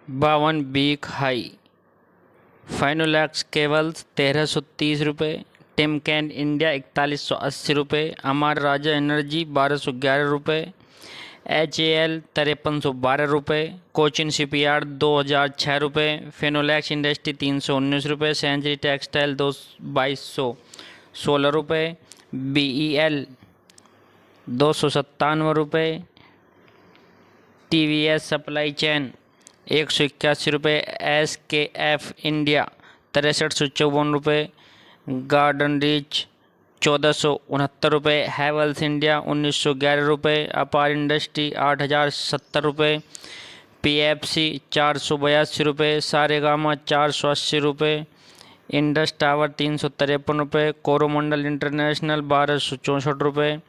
52 beak high. फाइनोलैक्स cables 1330 रुपये। Timken India 4180 रुपये। अमर राजा energy 1211 रुपये। HAL 5312 रुपये। कोचिन शिपयार्ड 2006 रुपये। फिनोलैक्स इंडस्ट्री 319 रुपये। सेंचुरी टेक्सटाइल 2216 रुपये। BEL 297 रुपये। TVS सप्लाई चैन 181 रुपये। SKF इंडिया 6354 रुपये। गार्डन रीच 1469 रुपये। हैवेल्स इंडिया 1911 रुपये। अपार इंडस्ट्री 8070 रुपये। PFC 482 रुपये। सारेगामा 480 रुपये। इंडस टावर 353 रुपये। कोरोमंडल इंटरनेशनल 1264 रुपये।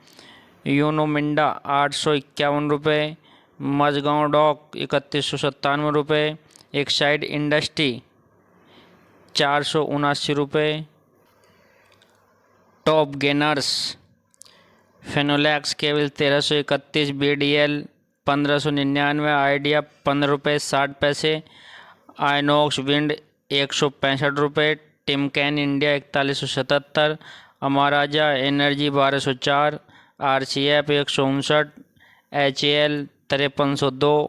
यूनो मिंडा 851 रुपये। मझगांव डॉक 3197 रुपये। एक्साइड इंडस्ट्री 479 रुपये। Top gainers Finolex cable 1331। BDL 1599। Idea 15 रुपये 60 पैसे। आइनॉक्स विंड 165 रुपये। Timken India 4177। Amara Raja energy 1204। RCF 159। HAL 5302।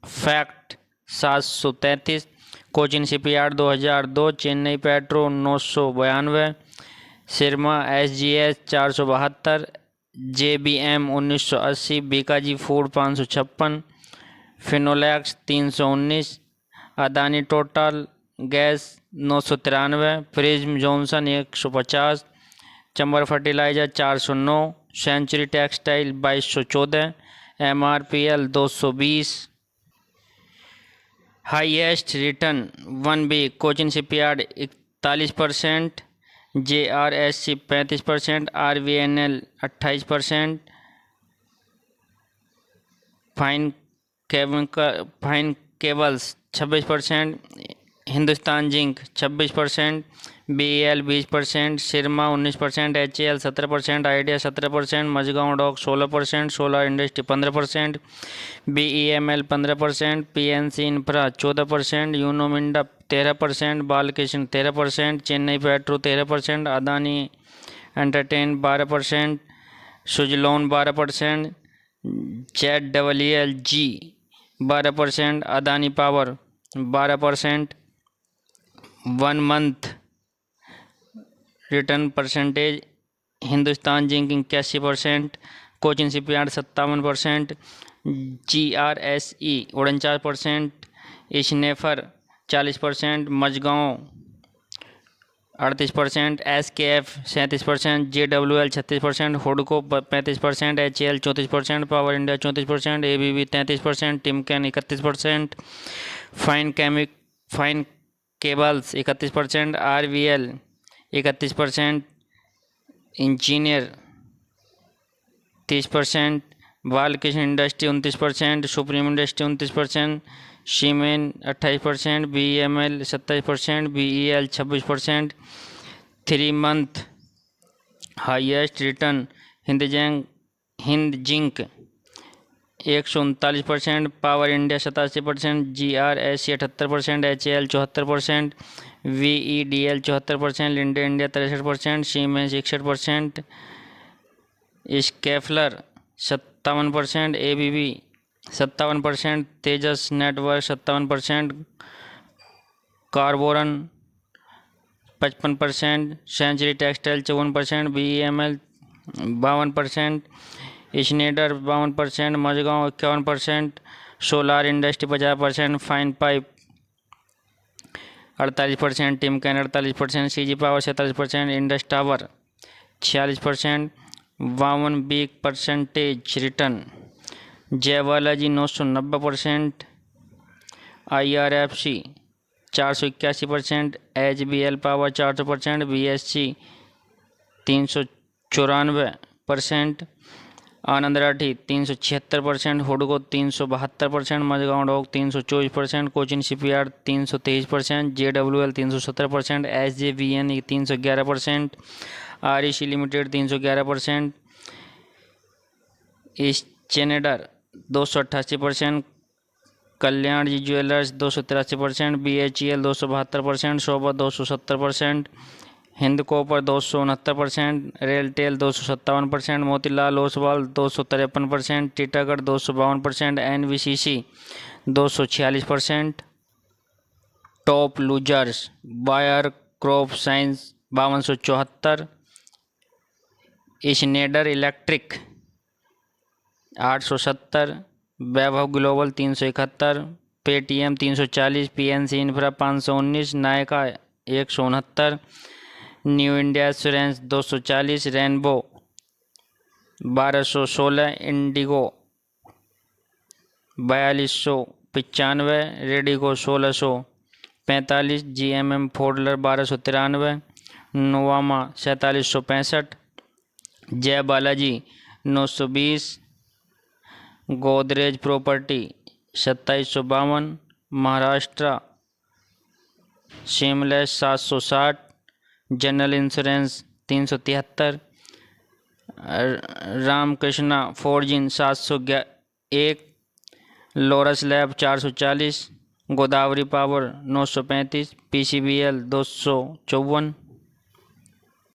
FACT 733। Cochin shipyard 2002। Chennai petro 992। Syrma SGS 472। JBM 1980। Bikaji food 556। Finolex 319। Adani total gas 993। Prism Johnson 150। Chambal fertiliser 409। Century textile 2214। MRPL 220। Highest return 1 be Cochin shipyard 41%। JRSC 35%। RVNL 28%। Fine cables 26%। Hindustan zinc 26%। BEL 20%। Syrma 19%। HAL 17%। Idea 17%। Mazagon dock 16%। Solar industry 15%। BEML 15%। PNC infra 14%। Uno Minda 13%। Balkrishna 13%। Chennai petro 13%। Adani entertain 12%। Suzlon 12%। ZWLG 12%। Adani power 12%। 1 month return percentage Hindustan zinc 81%। Cochin shipyard 57%। GRSE 49%। इशनेफर 40%। Mazagon 38%। SKF 37%। JWL 36%। हुडको 35%। HAL 34%। Power India 34%। ABB 33%। Timken 31%। Fine cables 31%। RVL 31%। Engineer 30%। Balkrishna industry 29%। Supreme industry 29%। Siemens 28%। BEML 27%। BEL 26%। 3 month highest return Hind zinc 139%। Power India 87%। GRSC 78%। HAL 74%। VEDL 74%। Linde India 63%। Siemens 61%। Schaeffler 57%। ABB 57%। Tejas network 57%। कार्बोरन 55%। Century textile 54%। BEML 52%। Schneider 52%। Mazagon 51%। Solar industry 50%। Fine pipe 48%। Timken 48%। CG power 47%। Indus tower 46%। 52 week percentage return. Jaibalaji 990%। IRFC 481%। HBL power 400%। BSC 394%। Anand Rathi 376%। हुडको 372%। Mazagon dock 324%। Cochin shipyard 323%। JWL 317%। SJVN 311%। REC limited 311%। Schneider 288%। Kalyan ji jewellers 283%, BHEL 272%, Sobha 270%, Hind copper 269%, RailTel 257%, Motilal Oswal 253%, Titagarh 252%, NVCC 246%, top losers Bayer crop science 5274, Snider electric 870, Vaibhav global 371, Paytm 340, PNC infra 519, Nykaa 169, New India Assurance 240, Rainbow 1216, IndiGo 4295, Radico 1645, GMM Pfaudler 1293, Nuvama 4765, Jai Balaji 920, Godrej property 2752, Maharashtra seamless 760, general insurance 373, Ramkrishna forging 701, Laurus lab 440, Godavari power 935, PCBL 254।